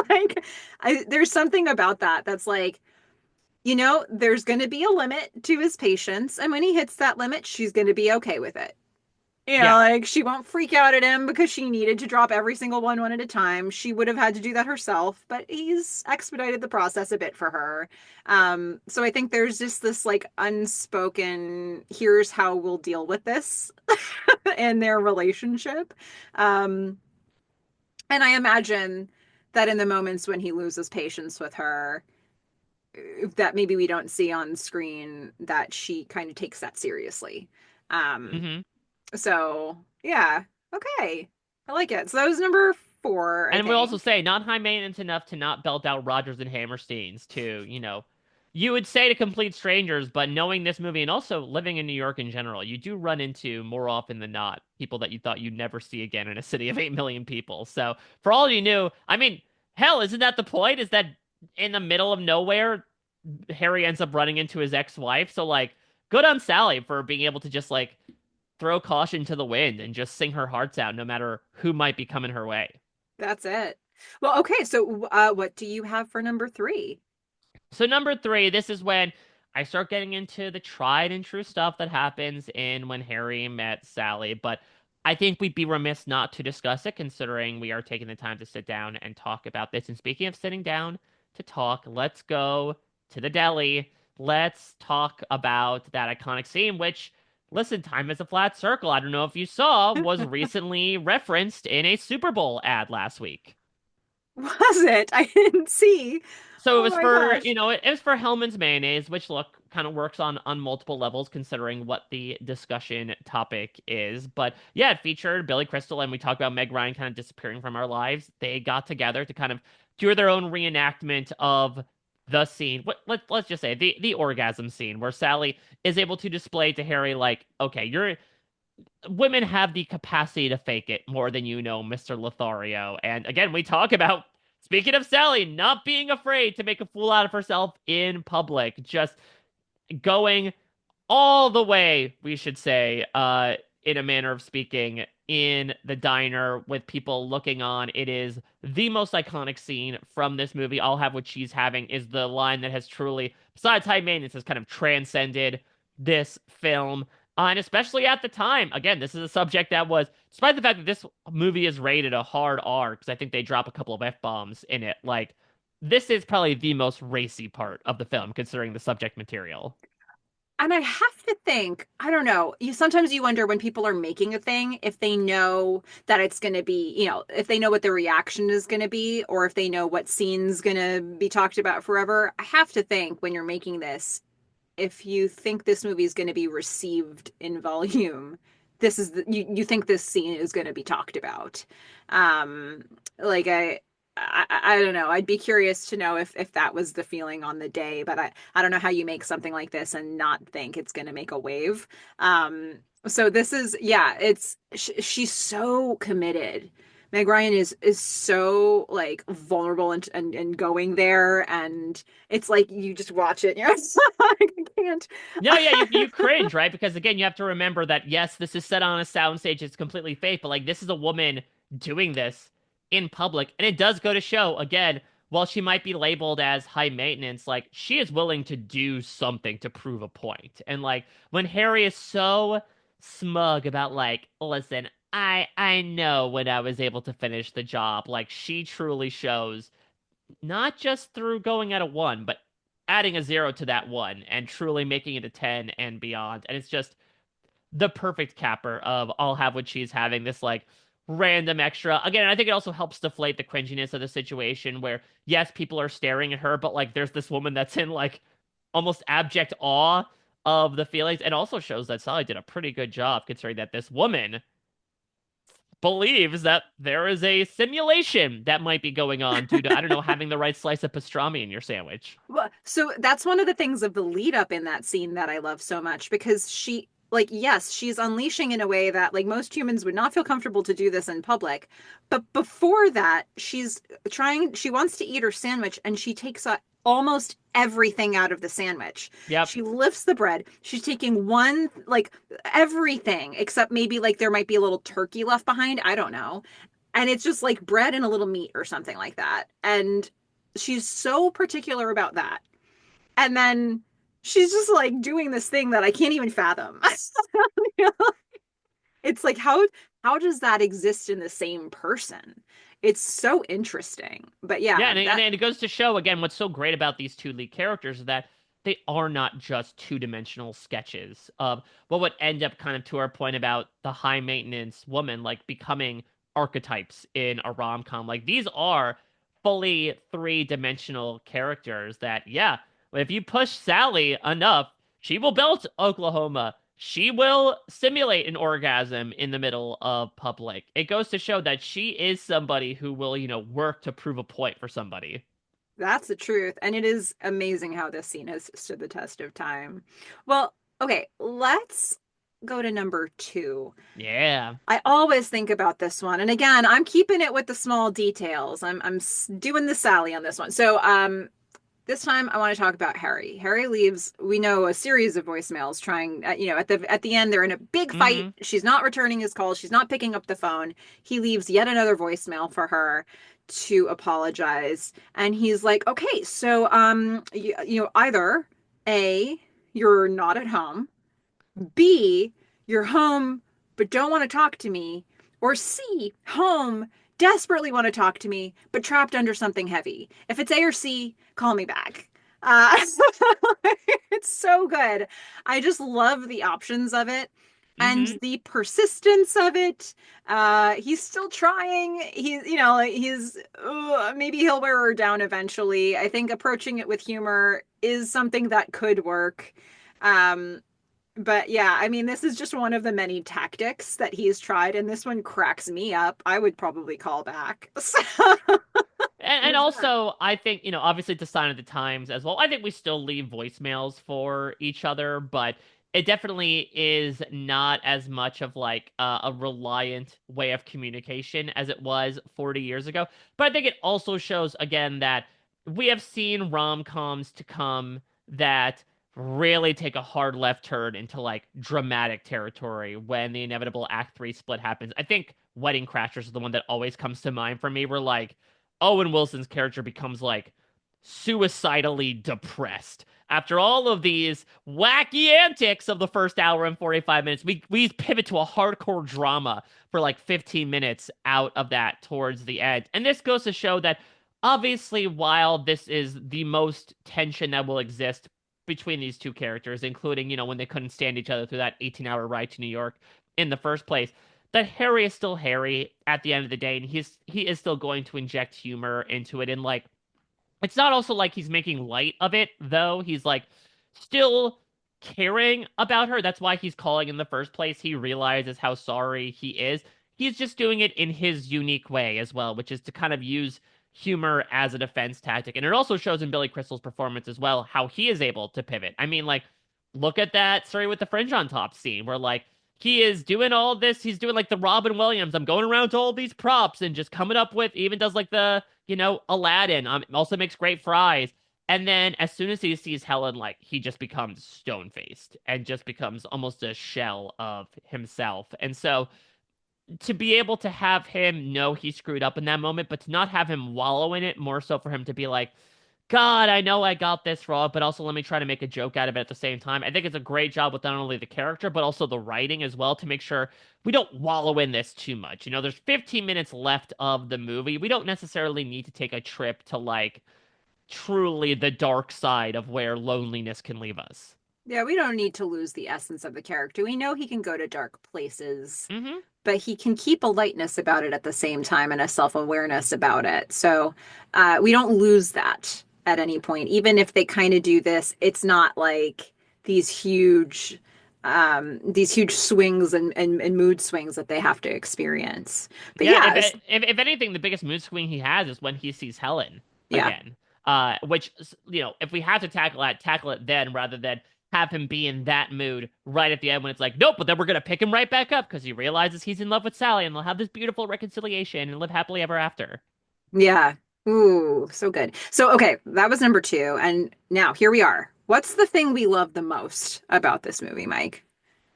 Like, there's something about that that's like, there's going to be a limit to his patience. And when he hits that limit, she's going to be okay with it. Yeah. Like she won't freak out at him because she needed to drop every single one at a time. She would have had to do that herself, but he's expedited the process a bit for her. So I think there's just this like unspoken, here's how we'll deal with this in their relationship. Um, and I imagine that in the moments when he loses patience with her, that maybe we don't see on screen, that she kind of takes that seriously. Um, hmm so yeah, okay, I like it. So that was number four, I And we'll also think. say not high maintenance enough to not belt out Rogers and Hammersteins to, you would say to complete strangers, but knowing this movie and also living in New York in general, you do run into more often than not people that you thought you'd never see again in a city of 8 million people. So for all you knew, I mean, hell, isn't that the point? Is that in the middle of nowhere, Harry ends up running into his ex-wife? So like, good on Sally for being able to just like throw caution to the wind and just sing her hearts out no matter who might be coming her way. That's it. Well, okay, so what do you have for number three? So number three, this is when I start getting into the tried and true stuff that happens in When Harry Met Sally, but I think we'd be remiss not to discuss it considering we are taking the time to sit down and talk about this. And speaking of sitting down to talk, let's go to the deli. Let's talk about that iconic scene, which, listen, time is a flat circle. I don't know if you saw, was recently referenced in a Super Bowl ad last week. Was it? I didn't see. So it Oh was my for, gosh. it was for Hellman's mayonnaise, which look kind of works on multiple levels considering what the discussion topic is. But yeah, it featured Billy Crystal and we talked about Meg Ryan kind of disappearing from our lives. They got together to kind of do their own reenactment of the scene. Let's just say the orgasm scene where Sally is able to display to Harry like, okay, you're women have the capacity to fake it more than you know, Mr. Lothario. And again, we talk about, speaking of Sally, not being afraid to make a fool out of herself in public, just going all the way, we should say, in a manner of speaking, in the diner with people looking on. It is the most iconic scene from this movie. I'll have what she's having is the line that has truly, besides high maintenance, has kind of transcended this film. And especially at the time, again, this is a subject that was, despite the fact that this movie is rated a hard R, because I think they drop a couple of F-bombs in it, like, this is probably the most racy part of the film, considering the subject material. And I have to think, I don't know, sometimes you wonder when people are making a thing if they know that it's going to be, if they know what the reaction is going to be, or if they know what scene's going to be talked about forever. I have to think when you're making this, if you think this movie is going to be received in volume, you think this scene is going to be talked about. Um, like I don't know. I'd be curious to know if that was the feeling on the day, but I don't know how you make something like this and not think it's going to make a wave. So this is, yeah, she's so committed. Meg Ryan is so like vulnerable and going there, and it's like you just watch it and you're like, I can't. No, yeah, you cringe, right? Because again, you have to remember that yes, this is set on a soundstage, it's completely fake, but like this is a woman doing this in public, and it does go to show, again, while she might be labeled as high maintenance, like she is willing to do something to prove a point. And like when Harry is so smug about like, listen, I know when I was able to finish the job, like she truly shows not just through going at a one, but adding a zero to that one and truly making it a 10 and beyond. And it's just the perfect capper of I'll have what she's having, this like random extra. Again, I think it also helps deflate the cringiness of the situation where, yes, people are staring at her, but like there's this woman that's in like almost abject awe of the feelings and also shows that Sally did a pretty good job considering that this woman believes that there is a simulation that might be going on due to, I don't know, having the right slice of pastrami in your sandwich. Well, so that's one of the things of the lead up in that scene that I love so much because she, like, yes, she's unleashing in a way that, like, most humans would not feel comfortable to do this in public. But before that, she wants to eat her sandwich and she takes almost everything out of the sandwich. Yep. She lifts the bread. She's taking one, like, everything except maybe, like, there might be a little turkey left behind. I don't know. And it's just like bread and a little meat or something like that. And she's so particular about that. And then she's just like doing this thing that I can't even fathom. It's like how does that exist in the same person? It's so interesting. But Yeah, yeah, and it goes to show again what's so great about these two lead characters is that they are not just two-dimensional sketches of what would end up kind of to our point about the high maintenance woman like becoming archetypes in a rom-com. Like these are fully three-dimensional characters that, yeah, if you push Sally enough, she will belt Oklahoma. She will simulate an orgasm in the middle of public. It goes to show that she is somebody who will, work to prove a point for somebody. that's the truth. And it is amazing how this scene has stood the test of time. Well, okay, let's go to number two. Yeah. I always think about this one. And again, I'm keeping it with the small details. I'm doing the Sally on this one. So, this time I want to talk about Harry. Harry leaves, we know, a series of voicemails trying, at the end they're in a big fight. Hmm. She's not returning his calls. She's not picking up the phone. He leaves yet another voicemail for her to apologize. And he's like, "Okay, so either A, you're not at home, B, you're home but don't want to talk to me, or C, home, desperately want to talk to me but trapped under something heavy. If it's A or C, call me back." Uh, it's so good. I just love the options of it and Hmm. the persistence of it. He's still trying. Maybe he'll wear her down eventually. I think approaching it with humor is something that could work. Um, but yeah, I mean, this is just one of the many tactics that he's tried, and this one cracks me up. I would probably call back. So, And there's that. also, I think, obviously it's a sign of the times as well. I think we still leave voicemails for each other, but it definitely is not as much of like a reliant way of communication as it was 40 years ago. But I think it also shows, again, that we have seen rom-coms to come that really take a hard left turn into like dramatic territory when the inevitable Act 3 split happens. I think Wedding Crashers is the one that always comes to mind for me, where like Owen Wilson's character becomes like suicidally depressed. After all of these wacky antics of the first hour and 45 minutes, we pivot to a hardcore drama for like 15 minutes out of that towards the end. And this goes to show that obviously, while this is the most tension that will exist between these two characters, including, when they couldn't stand each other through that 18-hour ride to New York in the first place, that Harry is still Harry at the end of the day, and he is still going to inject humor into it. And like, it's not also like he's making light of it, though. He's like still caring about her. That's why he's calling in the first place. He realizes how sorry he is. He's just doing it in his unique way as well, which is to kind of use humor as a defense tactic. And it also shows in Billy Crystal's performance as well how he is able to pivot. I mean, like, look at that Sorry with the Fringe on Top scene where like he is doing all this. He's doing like the Robin Williams. I'm going around to all these props and just coming up with, even does like the, Aladdin. Also makes great fries. And then as soon as he sees Helen, like he just becomes stone faced and just becomes almost a shell of himself. And so to be able to have him know he screwed up in that moment, but to not have him wallow in it, more so for him to be like, God, I know I got this wrong, but also let me try to make a joke out of it at the same time. I think it's a great job with not only the character, but also the writing as well to make sure we don't wallow in this too much. There's 15 minutes left of the movie. We don't necessarily need to take a trip to like truly the dark side of where loneliness can leave us. Yeah, we don't need to lose the essence of the character. We know he can go to dark places, Hmm. but he can keep a lightness about it at the same time and a self-awareness about it. So we don't lose that at any point. Even if they kind of do this, it's not like these huge these huge swings and mood swings that they have to experience. But Yeah, yeah, if anything, the biggest mood swing he has is when he sees Helen yeah, again. Which if we have to tackle it then rather than have him be in that mood right at the end when it's like, nope, but then we're gonna pick him right back up because he realizes he's in love with Sally and they'll have this beautiful reconciliation and live happily ever after. yeah. Ooh, so good. So okay, that was number two, and now here we are. What's the thing we love the most about this movie, Mike?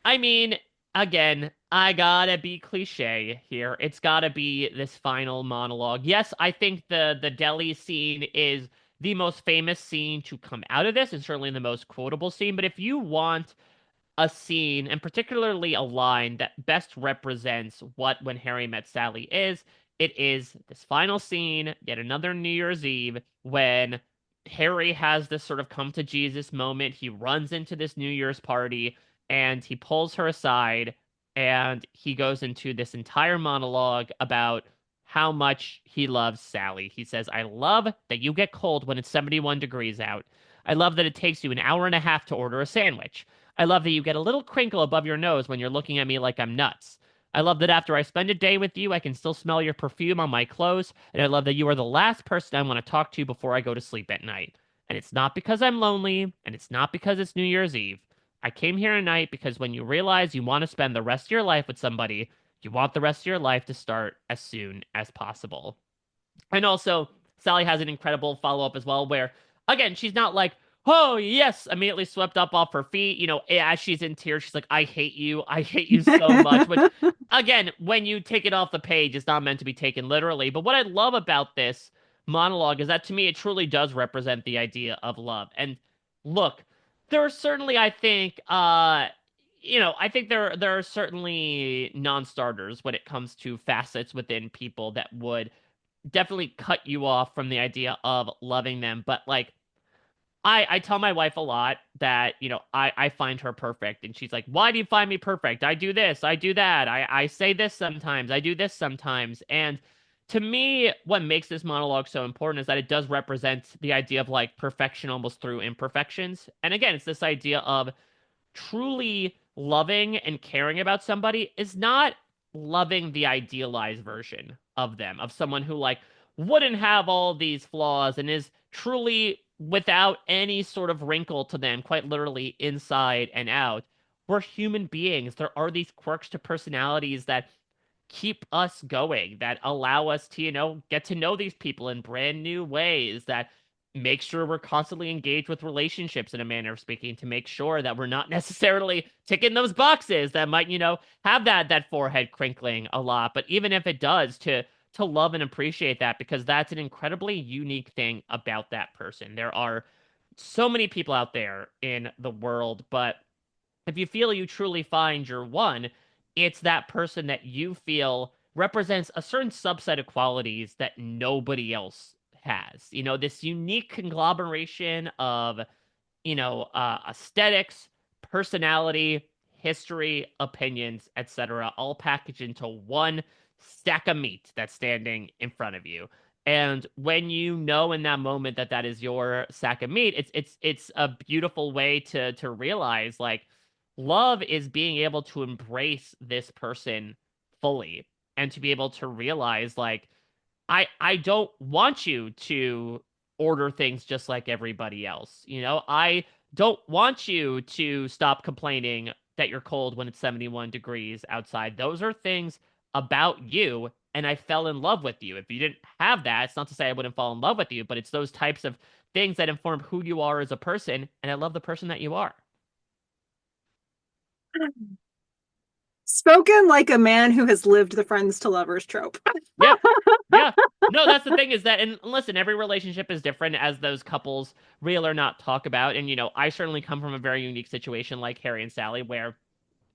I mean, again, I gotta be cliche here. It's gotta be this final monologue. Yes, I think the deli scene is the most famous scene to come out of this, and certainly the most quotable scene. But if you want a scene, and particularly a line that best represents what When Harry Met Sally is, it is this final scene, yet another New Year's Eve, when Harry has this sort of come to Jesus moment. He runs into this New Year's party and he pulls her aside and he goes into this entire monologue about how much he loves Sally. He says, I love that you get cold when it's 71 degrees out. I love that it takes you an hour and a half to order a sandwich. I love that you get a little crinkle above your nose when you're looking at me like I'm nuts. I love that after I spend a day with you, I can still smell your perfume on my clothes, and I love that you are the last person I want to talk to before I go to sleep at night. And it's not because I'm lonely, and it's not because it's New Year's Eve. I came here tonight because when you realize you want to spend the rest of your life with somebody, you want the rest of your life to start as soon as possible. And also, Sally has an incredible follow up as well, where again, she's not like, oh, yes, immediately swept up off her feet. As she's in tears, she's like, I hate you. I hate you so much. Which, again, when you take it off the page, it's not meant to be taken literally. But what I love about this monologue is that to me, it truly does represent the idea of love. And look, there are certainly, I think there are certainly non-starters when it comes to facets within people that would definitely cut you off from the idea of loving them. But like I tell my wife a lot that, I find her perfect. And she's like, why do you find me perfect? I do this, I do that. I say this sometimes, I do this sometimes. And to me, what makes this monologue so important is that it does represent the idea of like perfection almost through imperfections. And again, it's this idea of truly loving and caring about somebody is not loving the idealized version of them, of someone who like wouldn't have all these flaws and is truly without any sort of wrinkle to them, quite literally inside and out. We're human beings. There are these quirks to personalities that keep us going, that allow us to, get to know these people in brand new ways, that make sure we're constantly engaged with relationships in a manner of speaking, to make sure that we're not necessarily ticking those boxes that might, have that forehead crinkling a lot. But even if it does, to love and appreciate that, because that's an incredibly unique thing about that person. There are so many people out there in the world, but if you feel you truly find your one, it's that person that you feel represents a certain subset of qualities that nobody else has. This unique conglomeration of, aesthetics, personality, history, opinions, etc., all packaged into one stack of meat that's standing in front of you. And when you know in that moment that that is your sack of meat, it's a beautiful way to realize like love is being able to embrace this person fully and to be able to realize like I don't want you to order things just like everybody else. I don't want you to stop complaining that you're cold when it's 71 degrees outside. Those are things about you, and I fell in love with you. If you didn't have that, it's not to say I wouldn't fall in love with you, but it's those types of things that inform who you are as a person, and I love the person that you are. Spoken like a man who has lived the friends to lovers trope. Yeah. Yeah. No, that's the thing is that, and listen, every relationship is different as those couples, real or not, talk about. And, I certainly come from a very unique situation like Harry and Sally, where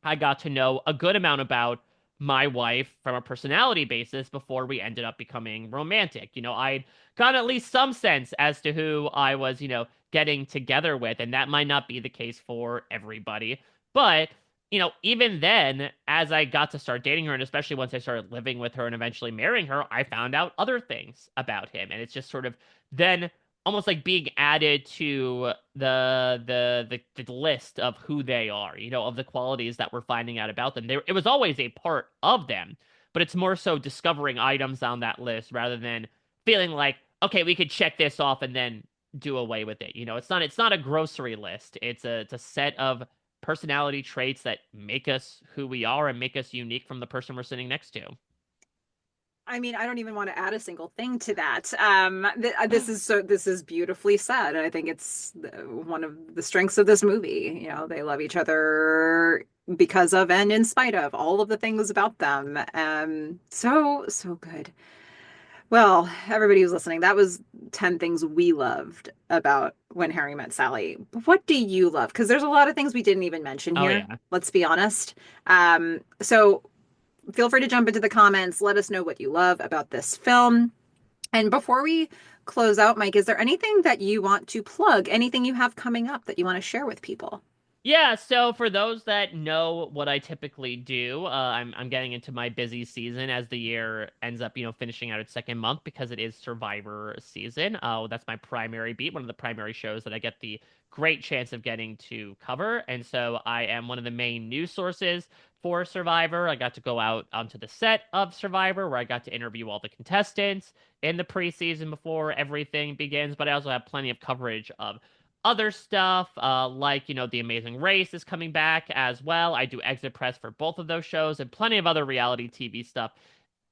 I got to know a good amount about my wife from a personality basis before we ended up becoming romantic. I'd got at least some sense as to who I was, getting together with, and that might not be the case for everybody. But, even then, as I got to start dating her, and especially once I started living with her and eventually marrying her, I found out other things about him. And it's just sort of then almost like being added to the list of who they are, of the qualities that we're finding out about them. It was always a part of them, but it's more so discovering items on that list rather than feeling like, okay, we could check this off and then do away with it. It's not a grocery list. It's a set of personality traits that make us who we are and make us unique from the person we're sitting next to. I mean, I don't even want to add a single thing to that. This is beautifully said. I think it's one of the strengths of this movie. They love each other because of and in spite of all of the things about them. So good. Well, everybody who's listening, that was 10 things we loved about When Harry Met Sally. But what do you love? Because there's a lot of things we didn't even mention Oh here. yeah. Let's be honest. So feel free to jump into the comments. Let us know what you love about this film. And before we close out, Mike, is there anything that you want to plug? Anything you have coming up that you want to share with people? Yeah, so for those that know what I typically do, I'm getting into my busy season as the year ends up, finishing out its second month because it is Survivor season. That's my primary beat, one of the primary shows that I get the great chance of getting to cover. And so I am one of the main news sources for Survivor. I got to go out onto the set of Survivor where I got to interview all the contestants in the preseason before everything begins, but I also have plenty of coverage of other stuff, like, The Amazing Race is coming back as well. I do exit press for both of those shows and plenty of other reality TV stuff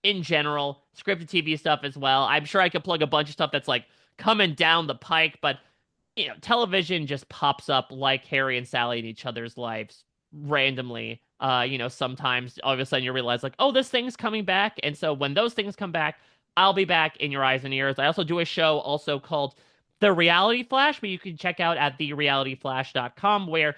in general, scripted TV stuff as well. I'm sure I could plug a bunch of stuff that's like coming down the pike, but television just pops up like Harry and Sally in each other's lives randomly. Sometimes all of a sudden you realize like, oh, this thing's coming back. And so when those things come back, I'll be back in your eyes and ears. I also do a show also called The Reality Flash, but you can check out at therealityflash.com, where,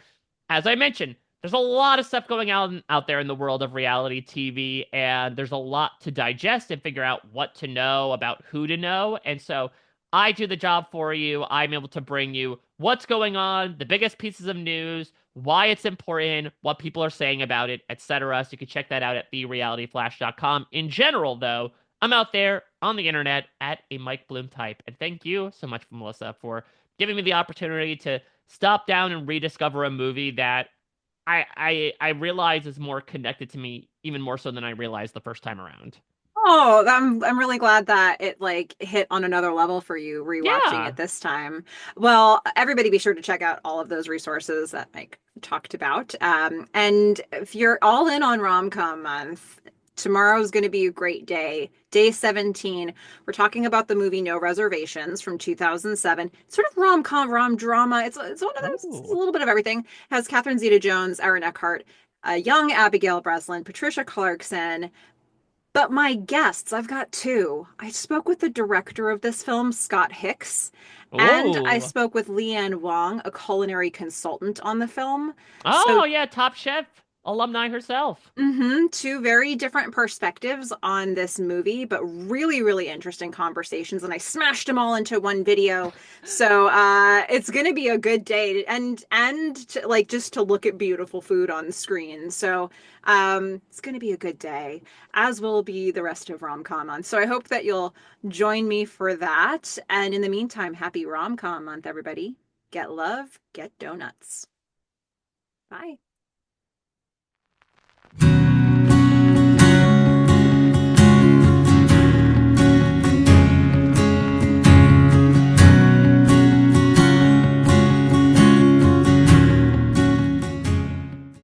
as I mentioned, there's a lot of stuff going on out there in the world of reality TV, and there's a lot to digest and figure out what to know about who to know. And so I do the job for you. I'm able to bring you what's going on, the biggest pieces of news, why it's important, what people are saying about it, etc. So you can check that out at therealityflash.com. In general, though, I'm out there on the internet at a Mike Bloom type. And thank you so much, Melissa, for giving me the opportunity to stop down and rediscover a movie that I realize is more connected to me, even more so than I realized the first time around. Oh, I'm really glad that it like hit on another level for you rewatching Yeah. it this time. Well, everybody be sure to check out all of those resources that Mike talked about. And if you're all in on Rom-Com Month, tomorrow's going to be a great day. Day 17. We're talking about the movie No Reservations from 2007. It's sort of rom-com, rom-drama. It's one of those, it's a Ooh. little bit of everything. It has Catherine Zeta-Jones, Aaron Eckhart, young Abigail Breslin, Patricia Clarkson, but my guests, I've got two. I spoke with the director of this film, Scott Hicks, and I Ooh. spoke with Leanne Wong, a culinary consultant on the film. So Oh, yeah, Top Chef alumni herself. two very different perspectives on this movie, but really, really interesting conversations. And I smashed them all into one video. So it's gonna be a good day and to, like just to look at beautiful food on the screen. So it's gonna be a good day, as will be the rest of Rom-Com Month. So I hope that you'll join me for that. And in the meantime, happy Rom-Com Month, everybody. Get love, get donuts. Bye.